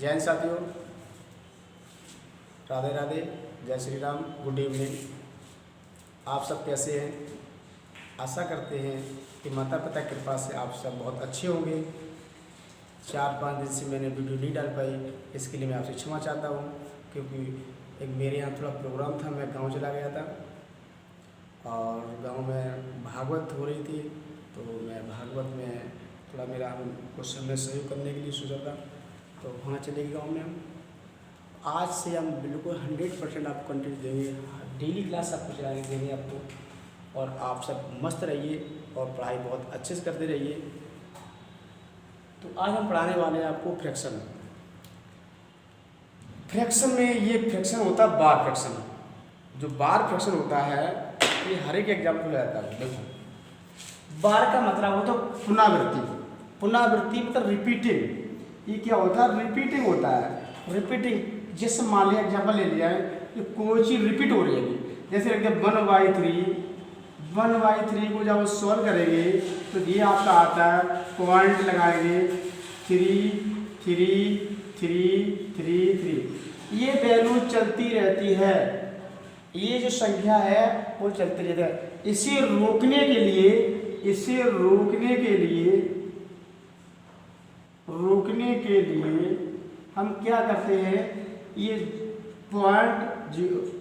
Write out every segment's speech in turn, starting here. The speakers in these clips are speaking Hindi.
जय साथियों, राधे राधे, जय श्री राम, गुड इवनिंग। आप सब कैसे हैं? आशा करते हैं कि माता पिता की कृपा से आप सब बहुत अच्छे होंगे। 4-5 दिन से मैंने वीडियो नहीं डाल पाई, इसके लिए मैं आपसे क्षमा चाहता हूँ, क्योंकि एक मेरे यहाँ थोड़ा प्रोग्राम था, मैं गांव चला गया था और गांव में भागवत हो रही थी, तो मैं भागवत में थोड़ा मेरा कुछ समय सहयोग करने के लिए सोचा था, तो वहाँ चले गए गाँव में। हम आज से हम बिल्कुल 100% आपको कंटेंट देंगे, डेली क्लास आपको चलाने देंगे आपको, और आप सब मस्त रहिए और पढ़ाई बहुत अच्छे से करते रहिए। तो आज हम पढ़ाने वाले हैं आपको फ्रैक्शन। फ्रैक्शन में ये फ्रैक्शन होता है बार फ्रैक्शन। जो बार फ्रैक्शन होता है ये हर एक एग्जाम्पल में आता है। देखो, बार का मतलब होता है पुनरावृत्ति। पुनरावृत्ति मतलब रिपीटिंग। ये क्या होता है? रिपीटिंग होता है। रिपीटिंग, जैसे मान लिया एग्जाम्पल ले लिया है कि कोई चीज़ रिपीट हो रही है, जैसे रख दिया 1/3 को जब सॉल्व करेंगे तो ये आपका आता है, पॉइंट लगाएंगे 3 3 3 3 3। ये वैल्यू चलती रहती है, ये जो संख्या है वो चलती रहती है। इसे रोकने के लिए हम क्या करते हैं, ये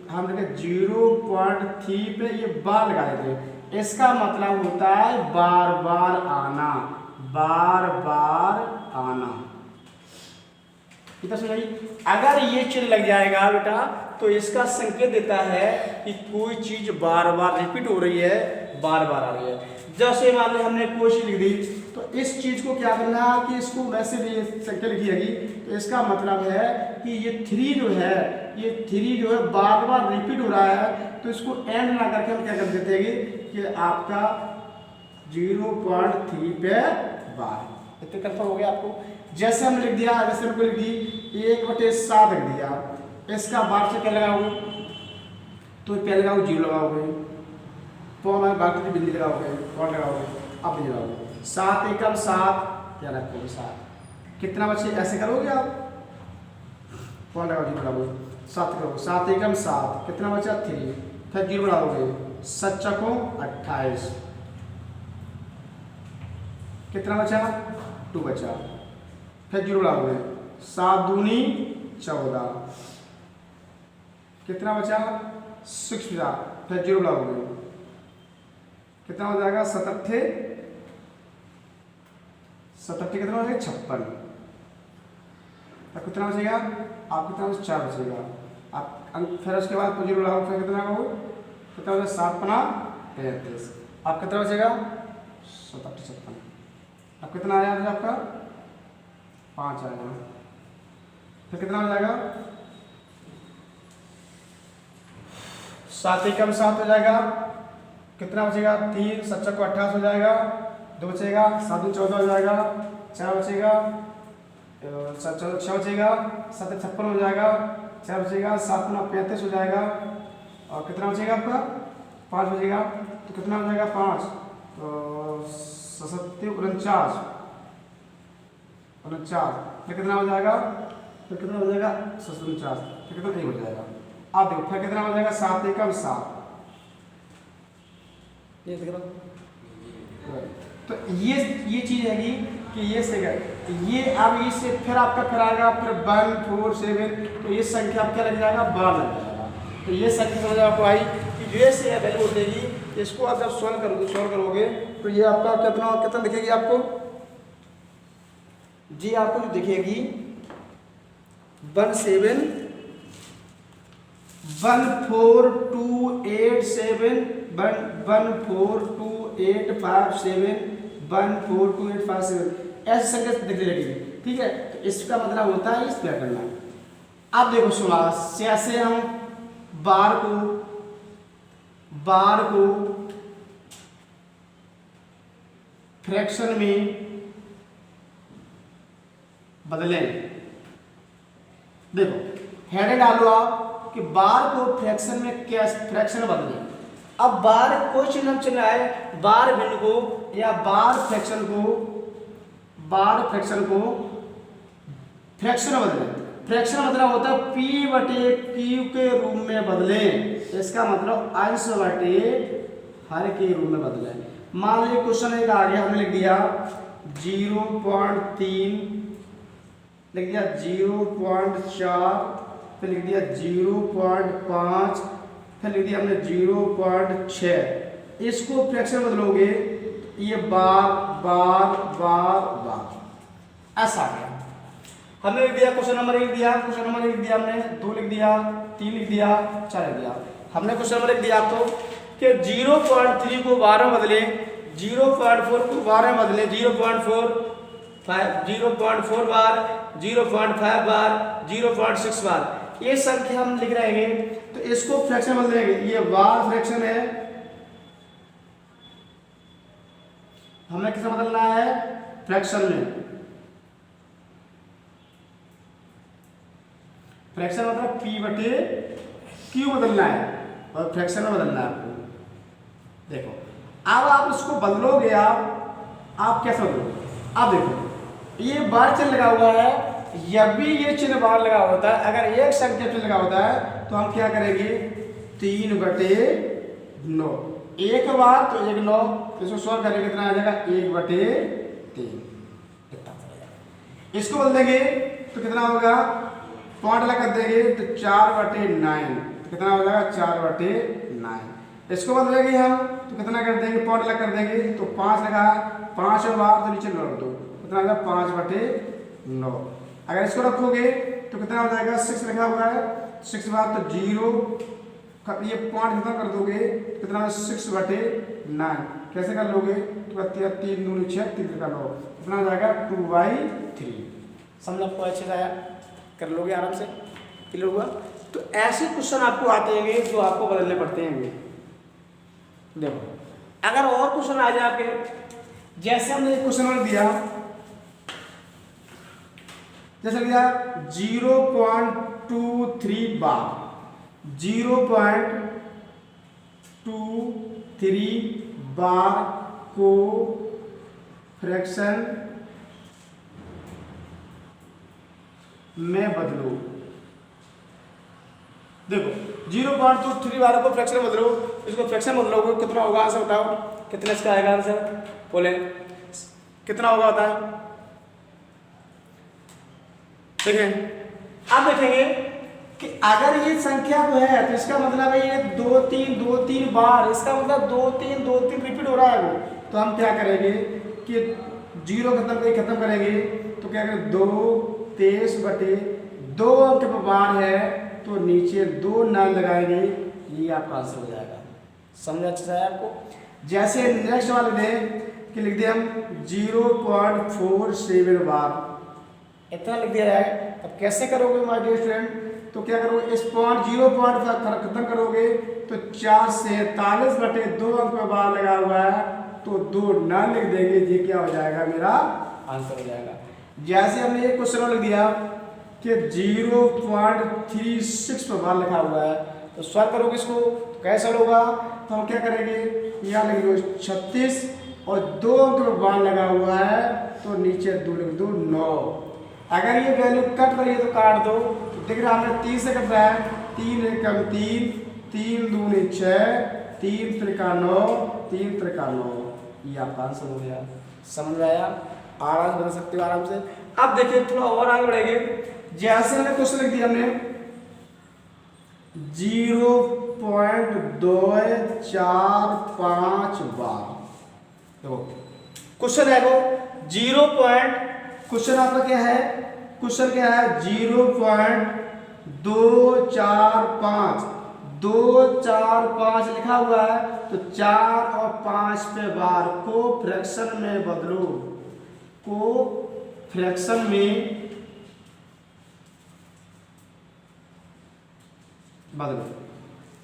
हम 0.3 पे ये बार लगा देते हैं। इसका मतलब होता है बार बार आना, बार बार आना। इतना समझिए। अगर ये चिन्ह लग जाएगा बेटा तो इसका संकेत देता है कि कोई चीज बार बार रिपीट हो रही है, बार बार आ रही है। जैसे मान ली हमने कोई चीज लिख दी, तो इस चीज को क्या करना है कि इसको वैसे भी संख्या लिखी जाएगी, तो इसका मतलब है कि ये 3 जो है बार बार रिपीट हो रहा है, तो इसको एंड ना करके हम क्या कर देते हैं कि आपका 0.3 पे बार। इतने कंफर्म हो गया आपको। जैसे हम लिख दिया, जैसे हमको लिख दी 1/7 लिख दिया, इसका बार से क्या लगाओगे, तो पहले लगाओगे 0 लगाओगे, बार की बिंदी लगाओगे, और लगाओगे, अब बिंदी लगाओगे। 7 एकम 7 क्या रखोगे 7, कितना बचे ऐसे करोगे आप, कौन लगाओ 0 लगाओगे, 7 करोगे, 7 एकम 7 कितना बचा 3, फिर 0 लगाओगे, 7 चौको 28 कितना बचा 2 बचा, फिर 0 लगाओगे, 7 दूनी 14 कितना बचा 6 बचा, फिर 0 लगाओगे, कितना हो जाएगा 7 कितना हो जाएगा 56, कितना बचेगा आप, कितना 4 बचेगा आप। फिर उसके बाद 0 लगाओ, फिर कितना हो, कितना हो जाएगा 7 पना 33, आप कितना बचेगा 7 56, अब कितना आया आपका 5 आएगा, फिर कितना हो जाएगा 7 एकम 7 हो जाएगा, कितना बचेगा 3, 7 को 28 हो जाएगा, 2 बचेगा, 7 दूनी 14 हो जाएगा, 4 बचेगा, 6 बचेगा, 7 56 हो जाएगा, 4 बचेगा, 7 गुना 35 हो जाएगा, और कितना बचेगा आपका 5 बचेगा, तो कितना हो जाएगा 5 तो 7 49, फिर कितना हो जाएगा, फिर कितना हो जाएगा 49, फिर कितना 1 हो जाएगा। अब देखो फिर कितना हो जाएगा 7 एकम 7, ये देख रहा। तो ये चीज है कि ये से ये अब इससे फिर आपका फिर आएगा, फिर 1 4 7, तो ये संख्या आप क्या लग जाएगा बार लग जाएगा। तो ये संख्या समझ आपको आई कि जो से वैल्यू देगी, इसको आप जब सॉल्व करोगे तो ये आपका कितना दिखेगी आपको जी, आपको जो दिखेगी 1428571428571428571 ऐसी संख्या दिखने लगेगी। ठीक है, तो इसका मतलब होता है इस क्या करना। अब देखो सुना, जैसे हम बार को फ्रैक्शन में बदलें। देखो हेडिंग डालो आप कि बार को फ्रैक्शन में क्या फ्रैक्शन बदलें। अब बार कोई चिन्ह हम चलाए, बार भिन्न को या बार फ्रैक्शन को बार फ्रैक्शन को फ्रैक्शन बदलें। फ्रैक्शन मतलब होता है P बटे Q के रूप में बदलें, इसका मतलब अंश बटे हर के रूप में बदलें। मान लीजिए क्वेश्चन एक आ गया, हमने लिख दिया 0.3, लिख दिया 0.4, फिर लिख दिया 0.5, फिर लिख दिया हमने 0.6। इसको फ्रैक्शन बदलोगे ये बार बार बार बार ऐसा आ गया। हमने लिख दिया क्वेश्चन नंबर 1 दिया, क्वेश्चन नंबर 1 दिया हमने, 2 लिख दिया, 3 लिख दिया, 4 लिख दिया। हमने क्वेश्चन नंबर 1 दिया आपको कि 0.3 को 12 में बदले, 0.4 को 12 में बदले, 0.4 बार, 0.5 बार, 0.6 बार, ये संख्या हम लिख रहे हैं। तो इसको फ्रैक्शन बदलेंगे, ये बार फ्रैक्शन है, हमें किसे बदलना है? फ्रैक्शन में। फ्रैक्शन मतलब P बटे Q बदलना है और फ्रैक्शन में बदलना है आपको। देखो अब आप उसको बदलोगे, आप कैसे बदलोगे? अब देखो ये बार चिन्ह लगा हुआ है, जब भी ये चिन्ह बार लगा होता है, अगर एक संख्या चिन्ह लगा होता है तो हम क्या करेंगे? 3 बटे 9, एक बार तो 1 9, इसको सॉल्व करेंगे कितना आ जाएगा? 1 बटे 3 इतना पड़ेगा। इसको बदलेंगे तो कितना होगा? पॉइंट लगा कर देंगे तो 4 बटे 9, तो कितना हो जाएगा? 4 बटे 9। इसको बदलेंगे हम तो कितना कर देंगे? पॉइंट लगा कर देंगे तो 5 लगा, 5 बार तो नीचे लौट दो, कितना हो जाएगा? 5 बटे 9। अगर इसको रखोगे तो कितना हो जाएगा? 6 लिखा हुआ है, 6 बार तो 0, ये पॉइंट कितना कर दोगे? कितना हो? 6 बटे 9। कैसे कर लोगे? तो 3 दूनी 6, 3 का 9, कितना हो जाएगा? 2/3। समझ आपको अच्छे से आया? कर लोगे आराम से, क्लियर हुआ? तो ऐसे क्वेश्चन आपको आते हैं जो आपको बदलने पड़ते हैं। देखो अगर और क्वेश्चन आ जाए आपके, जैसे हमने एक क्वेश्चन दिया, जैसे दिया 0.23 बार, 0.23 बार को फ्रैक्शन में बदलो। देखो 0.23 बार को फ्रैक्शन में बदलो, इसको फ्रैक्शन बदलोगे कितना होगा? आंसर बताओ, कितना इसका आएगा आंसर? बोले कितना होगा बताएं? देखें आप देखेंगे कि अगर ये संख्या को है तो इसका मतलब है ये 2 3 बार, इसका मतलब 2 3 रिपीट हो रहा है वो। तो हम क्या करेंगे कि 0 खत्म करेंगे तो क्या करें? 2 23 बटे 2 अंक पर बार है तो नीचे 2 9 लगाएंगे, ये आपका आंसर हो जाएगा। समझ अच्छे से आपको? जैसे नेक्स्ट वाले दें कि लिख दिया हम 0.47 बार, इतना लिख दिया जाए। अब कैसे करोगे माय डियर स्टूडेंट? तो क्या करोगे? इस पॉइंट 0.5 खत्म करोगे तो 4 से 43 बटे 2 अंक में बार लगा हुआ है तो 2 9 लिख देंगे, ये क्या हो जाएगा? मेरा आंसर हो जाएगा। जैसे हमने एक क्वेश्चन लिख दिया कि 0.36 पर बार लिखा हुआ है, तो सॉल्व करोगे इसको तो कैसा होगा? तो हम क्या करेंगे? यहाँ लिख दो 36 और 2 अंक में बार लगा हुआ है तो नीचे 2 लिख दो 9। अगर ये वैल्यू कट रही है तो काट दो, तो देख रहे हमने 3 से कट रहा है, 3 एकम 3, 3 दूनी 6, 3 त्रिका 9, 3 त्रिका 9, ये आपका आंसर हो गया। समझ में आया? आराम से बना सकते हो आराम से। अब देखिए थोड़ा और आगे बढ़ेंगे, जैसे हमने क्वेश्चन लिख दिया हमने 0.245 बार। देखो क्वेश्चन है वो क्वेश्चन आपका क्या है? क्वेश्चन क्या है? 0.245 245 लिखा हुआ है तो 4 और 5 पे बार को फ्रैक्शन में बदलो, को फ्रैक्शन में बदलो।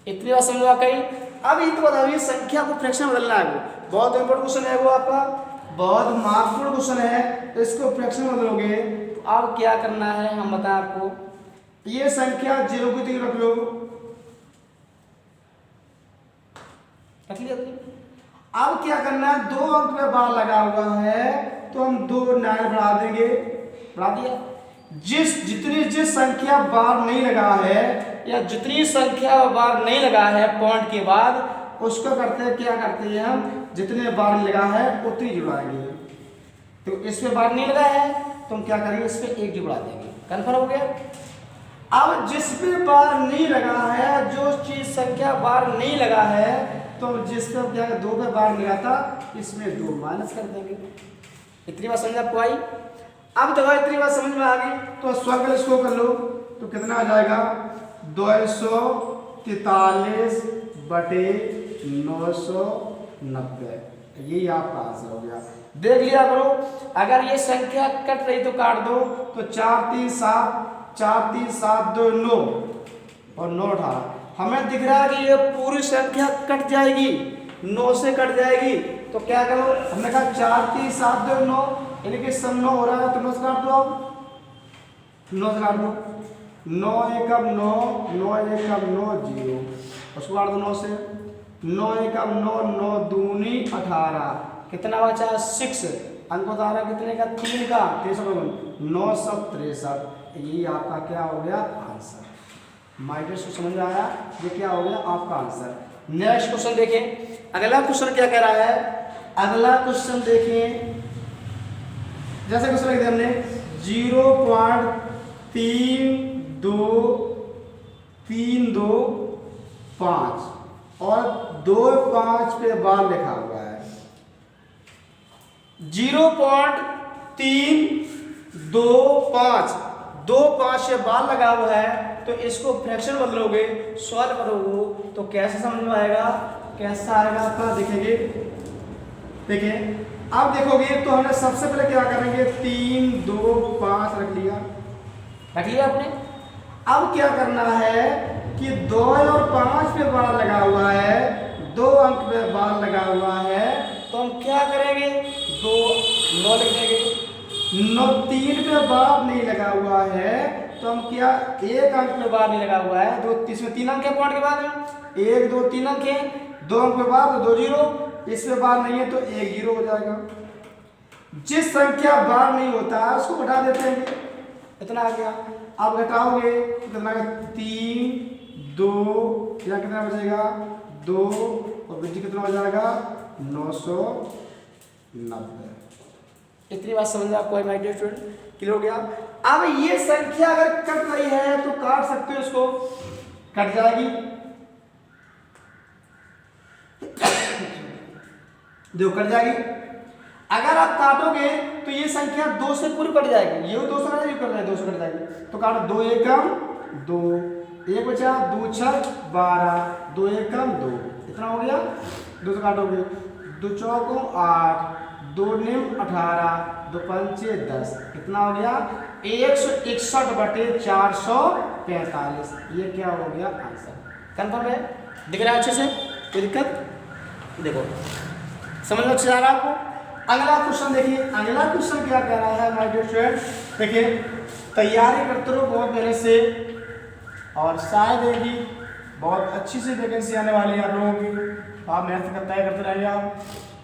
इतनी बात समझ आ गई? अब ये तो बताइए संख्या को फ्रैक्शन में बदलना है, वो बहुत इंपॉर्टेंट क्वेश्चन है, वो आपका बहुत महत्वपूर्ण क्वेश्चन है। इसको फ्रैक्शन में बदलोगे तो अब क्या करना है हम बताएं आपको। ये संख्या 0 की 3 रख लो, रख लिया। अब क्या करना है? 2 अंक में बार लगा हुआ है तो हम 2 9 बढ़ा देंगे, बढ़ा दिया। जिस संख्या बार नहीं लगा है या जितनी संख्या बार नहीं लगा है पॉइंट के बाद, उसको करते हैं क्या करते हैं हम, जितने बार लगा है उतनी जुड़ाएंगे। तो इसमें बार नहीं लगा है तो हम क्या करेंगे, इस पे 1 जुड़ा देंगे। कन्फर्म हो गया। अब जिसपे बार नहीं लगा है, जो चीज संख्या बार नहीं लगा है, तो जिस पे क्या 2 पे बार लगा था, इसमें 2 माइनस कर देंगे। इतनी बात समझ आपको आई। अब देखो इतनी बात समझ में आ गई तो स्वर्गल इसको कर लो तो कितना आ जाएगा, 243 बटे 990। यही आपका आंसर हो गया। देख लिया करो, अगर ये संख्या कट रही तो काट दो, तो 4 3 7 2 9 और 9 18। हमें दिख रहा है कि ये पूरी संख्या कट जाएगी, 9 से कट जाएगी। तो क्या करो, हमने कहा 4 3 7 2 9, यानी कि सब 9 हो रहा है तो 9 से काट दो। अब 9 से काट दो, 9 1 9, 9 1 9 0, उसको काट दो 9 से, 9 1 9, 9 दूनी 18, कितना बचा 6, अंक बता रहा कितने का, 3 का, 963। ये आपका क्या हो गया आंसर। माय डियर को समझ में आया, ये क्या हो गया आपका आंसर। नेक्स्ट क्वेश्चन देखें, अगला क्वेश्चन क्या कह रहा है। अगला क्वेश्चन देखें, जैसे क्वेश्चन लिख दिया हमने 0.3235 और 2.5 पे बार लिखा हुआ है। 0.325, 2.5 से बार लगा हुआ है, तो इसको फ्रैक्शन बदलोगे, सॉल्व करोगे तो कैसे समझ में आएगा, कैसा आएगा आपका देखेंगे। देखिए अब देखोगे तो हमने सबसे पहले क्या करेंगे, 3 2 5 रख लिया आपने। अब क्या करना है कि 2 और 5 पे बार लगा हुआ है, 2 अंक पे बार लगा हुआ है, तो हम क्या करेंगे, 2 9 लिख देंगे। 9 3 पे बार नहीं लगा हुआ है, तो हम क्या 1 अंक पे बार नहीं लगा हुआ है, 2 इसमें 3 अंक है पॉइंट के बाद में, 1 2 3 अंक है, 2 अंक पे बार तो 2 0, इसमें बार नहीं है तो 1 0 हो जाएगा। जिस संख्या बार नहीं होता है उसको घटा देते हैं, इतना आ गया। आप घटाओगे तो कितना, 3 2, या कितना बचेगा 2 और वृद्धि कितना हो जाएगा 990। इतनी बात समझ में आपको माय डियर स्टूडेंट क्लियर हो गया। अब ये संख्या अगर कट रही है तो काट सकते हो, इसको कट जाएगी, देखो कट जाएगी। अगर आप काटोगे तो ये संख्या 2 से पूरी कट जाएगी, ये 2 से कट जाएगी, 2 से कट जाएगी, तो काटो 2 1 2, 1 बचा, 2 6 12, 2 1 2, इतना हो गया। 2 से काटोगे, 2 4 8, 2 9 18, 2 5 10, कितना हो गया 161 बटे 445। ये क्या हो गया आंसर। कंफर्म है, दिख रहा है अच्छे से, कोई दिक्कत देखो समझ में अच्छा आ रहा है आपको। अगला क्वेश्चन देखिए, अगला क्वेश्चन क्या कह रहा है माय डियर स्टूडेंट। देखिए तैयारी करते रहो बहुत मेहनत से, और शायद ही बहुत अच्छी सी वैकेंसी आने वाली है आप लोगों की, आप मेहनत करते रहिए आप।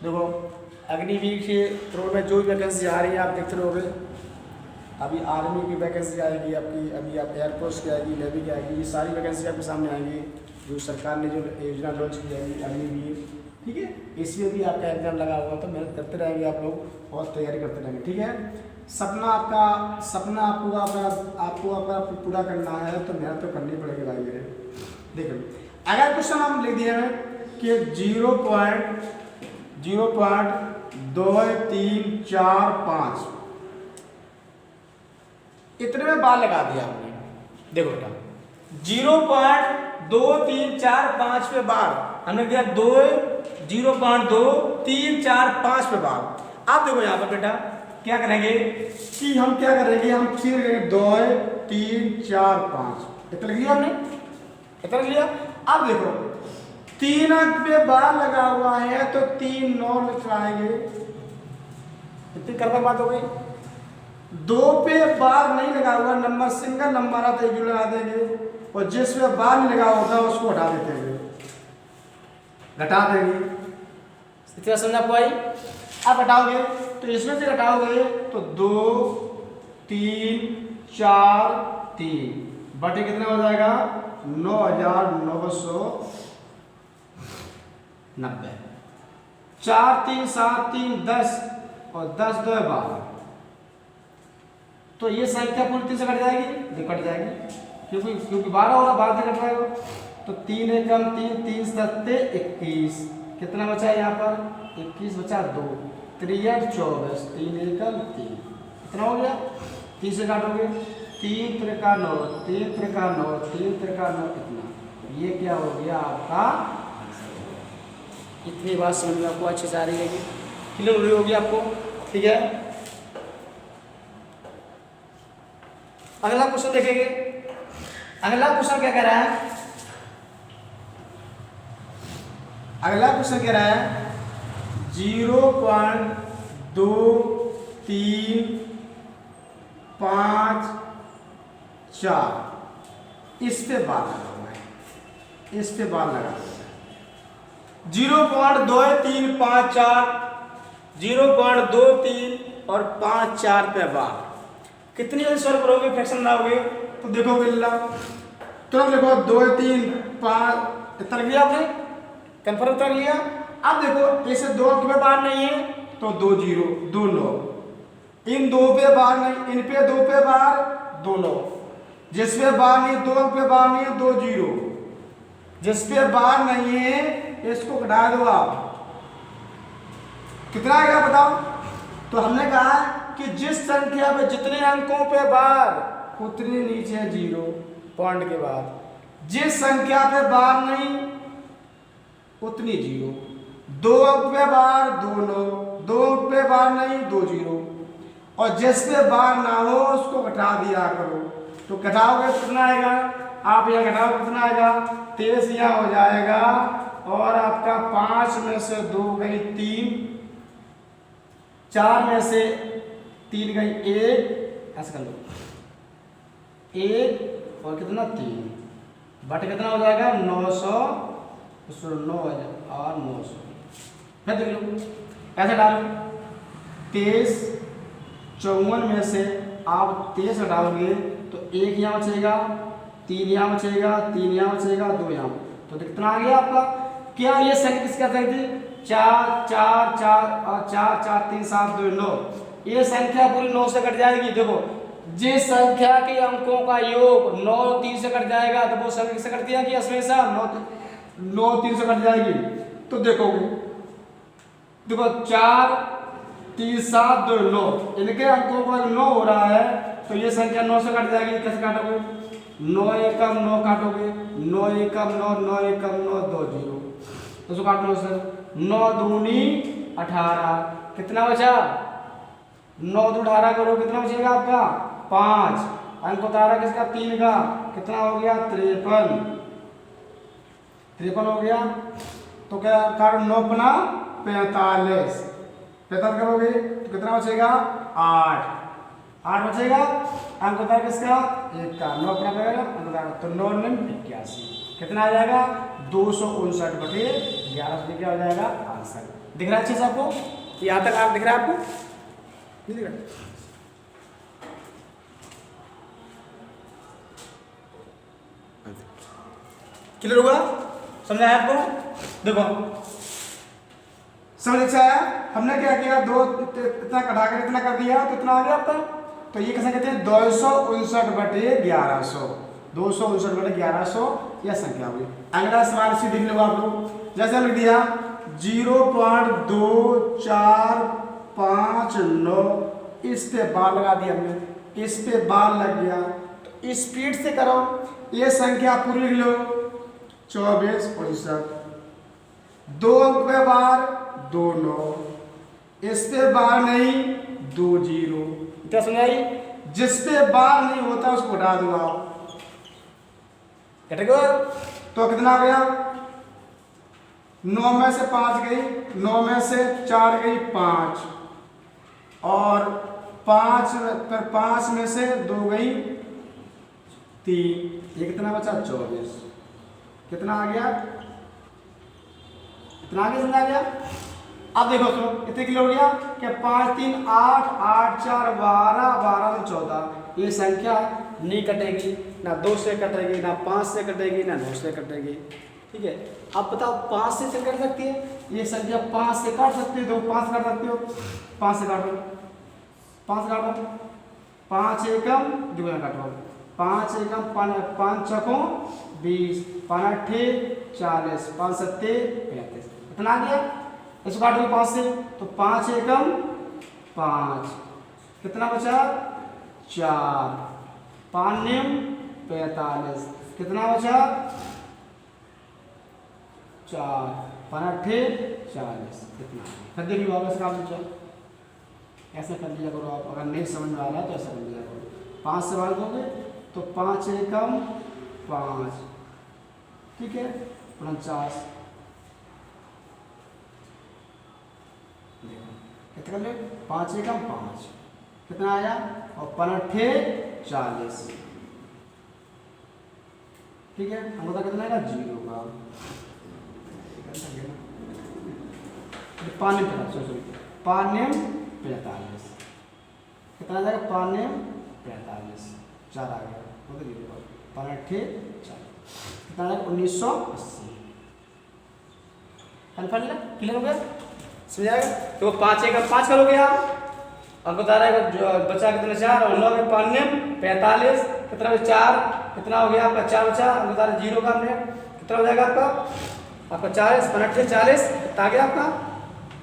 देखो अग्निवीर के रोड में जो भी वैकेंसी आ रही है आप देखते रहोगे। अभी आर्मी की वैकेंसी आएगी आपकी, अभी आप एयरफोर्स की आएगी, नेवी की आएगी, ये सारी वैकेंसी आपके सामने आएंगी जो सरकार ने जो योजना लॉन्च की जाएगी अग्निवीर, ठीक है। इसमें भी आपका एग्जाम लगा हुआ, तो मेहनत करते रहेंगे आप लोग और तैयारी करते रहेंगे, ठीक है। सपना आपको पूरा करना है तो मेहनत तो करनी पड़ेगी भाई मेरे। देखो अगर क्वेश्चन हम लिख दिए हैं कि 0.2345 इतने में बार लगा दिया आपने। देखो बेटा 0.2345 पे बार हमने दिया 0.2345 पे बार। आप देखो यहाँ पर बेटा क्या करेंगे कि हम क्या करेंगे, हम सीधे करेंगे 2 3 4 5, इतना लिख लिया हमने, इतना लिख लिया। अब देखो 3 अंक पे बार लगा हुआ है तो 3 9 लिखाएंगे, इतनी कर्म बात हो गई। 2 पे बार नहीं लगा हुआ, नंबर सिंगल नंबर आता है लगा देंगे, और जिसमें बार नहीं लगा होता उसको हटा देते हैं, घटा देंगे। इतना समझ आपको आई। आप हटाओगे तो इसमें से घटाओगे तो 2 3 4 3 बटे कितना हो जाएगा 9,990। 4 3 7 3 10 और 10 2 12। तो ये संख्या पूरी 3 से कट जाएगी, कट जाएगी क्योंकि 12 होगा, 12 से कट जाएगा। तो 3 एकम 3 3 सत्ते 21। कितना बचा है यहाँ पर 21 बचा 2 3 8 24 3 एकम 3 कितना हो गया 3 से काटोगे 3 त्रिका 9 3 त्रिका 9 3 त्रिका 9 कितना, ये क्या हो गया आपका आंसर। इतनी बात समझ में आपको अच्छे से आ रही है, क्लियर होगी आपको, ठीक है। अगला क्वेश्चन देखेंगे। अगला क्वेश्चन क्या कह रहा है, अगला क्वेश्चन कह रहा है 0.2354 इस पे बार लगाना है, इस पे बार लगाना है। 0.2354 0.23 और 54 पे बार कितनी जल्दी सॉल्व करोगे, फ्रैक्शन लाओगे तो देखोगे तुरंत देखो 2 3 5 इतना लिया आपने, कंफर्म कर लिया। अब देखो इसे 2 अंक पे बार नहीं है तो 2 0 2 9, इन 2 पे बार नहीं, इन पे 2 पे बार 2 9, जिस पे बार नहीं 2 अंक पे बार नहीं है 2 0, जिस पे बार नहीं है इसको घटा दो आप, कितना आएगा बताओ। तो हमने कहा कि जिस संख्या पे जितने अंकों पे बार उतने नीचे 0 पॉइंट के बाद, जिस संख्या पे बार नहीं उतनी 0, 2 अंक पे बार 2 9, 2 अंक पे बार नहीं 2 0, और जिस पे बार ना हो उसको घटा दिया करो। तो घटाओगे कितना आएगा, आप यहाँ घटाओ कितना आएगा 23 यहाँ हो जाएगा, और आपका 5 में से 2 गई 3, 4 में से 3 गई 1, ऐसा कर लो 1 और कितना 3 बटे कितना हो जाएगा 900 9 और 900। मैं देख लो ऐसे डालो 23 54 में से आप 23 हटाओगे तो 1 यहाँ बचेगा, 3 यहाँ बचेगा, 3 यहाँ बचेगा, 2 यहाँ, तो कितना आ गया आपका। क्या ये संख्या किसकी कर सकती 4 4 4 और 4 4 3 7 2 9, ये संख्या पूरी 9 से कट जाएगी। देखो जिस संख्या के अंकों का योग 9 3 से कट जाएगा तो वो संख्या किससे कटती है कि हमेशा 9 3 से कट जाएगी। तो देखोगे देखो 4 3 7 2 9, इनके अंकों का 9 हो रहा है तो ये संख्या 9 से कट जाएगी। कैसे काटोगे 9 एकम 9 काटोगे, 9 एकम 9 9 एकम 9 2 0, तो काटो सर 9 दूनी 18, कितना बचा 9 2 18 करो कितना बचेगा आपका 5, अंक उतारा किसका 3 का, कितना हो गया 53 हो गया। तो क्या काटो 9 अपना 45 करोगे तो कितना बचेगा 8 बचेगा, अंक उतारा किसका 1 का, 9 अपना पड़ेगा अंक उतारा, तो 9 9 81 कितना आ जाएगा 259 बटे 11 क्या हो जाएगा आंसर। दिख रहा है अच्छे से आपको, यहाँ तक आप दिख रहा है आपको, नहीं दिख रहा क्लियर होगा, समझा है आपको। देखो समझ अच्छा है, हमने क्या किया 2 इतना कटा कर इतना कर दिया तो इतना आ गया आपका। तो ये कैसे कहते हैं 259 बटे 1100, 259 बटे 1100 यह संख्या हुई। अगला सवाल इसी देख लो आप लोग, जैसे लिख दिया 0.2459, इस पे बार लगा दिया हमने, इस पे बार लग गया तो स्पीड से करो, ये संख्या पूरी लिख लो 24 59, 2 अंक पे बार 2 9, इस पे बार नहीं 2 0, क्या समझाई, जिस पे बार नहीं होता उसको हटा दो आप, कटेगा तो कितना आ गया 9 में से 5 गई, 9 में से 4 गई 5, और 5 में से 2 गई 3, ये कितना बचा 24, कितना आ गया इतना आगे समझ आ गया। अब देखो तो इतने किलो हो गया कि 5 3 8, 8 4 12, 12 2 14। ये संख्या नहीं कटेगी, ना 2 से कटेगी, ना 5 से कटेगी, ना 9 से कटेगी। ठीक है, अब बताओ 5 से कट सकती है ये संख्या, 5 से काट सकती हो, 5 काट सकते हो, 5 से काटो, 5 काटो, 5 एकम दुगना काटो, 5 एकम 5 चौकों 20, 5 अट्ठे 40, 5 सत्ते 35। कितना आ गया? इसको काटोगे 5 से तो 5 एकम 5, कितना बचा? 4, 5 निम 45, कितना बचा? 4, 5 अट्ठे 40, कितना? फिर देखिए वापस काम बचा, ऐसा कर लिया करो आप। अगर नहीं समझ में आ रहा है तो ऐसा कर लिया करो। 5 से भाग दोगे तो 5 एकम 5, ठीक है, 49। देखो कितना कर ले, 5 एकम 5, कितना आया? और 5 अट्ठे 40, ठीक है। हम बता कितना आएगा? 0 का। 5 निम 45, कितना आ जाएगा? 5 निम 45, 4 आ गया, मतलब 5 अट्ठे 40, कितना आ जाएगा? 1980। क्लियर हो गया? समझ आएगा? तो 5 एकम 5 करोगे आप, अब बता रहा है जो बचा कितना? 4, और 9 में 5 निम 45, कितना में 4, कितना हो गया आपका? 4 बचा। अब बता रहे 0 का हमने, कितना हो जाएगा आपका? 40, 5 अट्ठे 40, कितना आ गया आपका?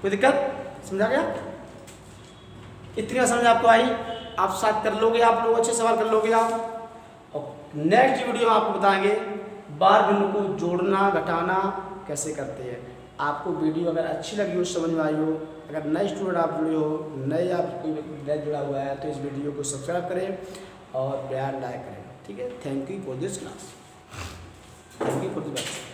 कोई दिक्कत? समझा गया? इतनी समझ आपको आई? आप साथ कर लोगे, आप लोग अच्छे सवाल कर लोगे आप। और नेक्स्ट वीडियो में आपको बताएंगे बार बिंदु को जोड़ना घटाना कैसे करते हैं। आपको वीडियो अगर अच्छी लगी हो, समझ में आई हो, अगर नए स्टूडेंट आप जुड़े हो, नए आप कोई नया जुड़ा हुआ है तो इस वीडियो को सब्सक्राइब करें और प्यार लाइक करें। ठीक है, thank you for this class, thank you for this.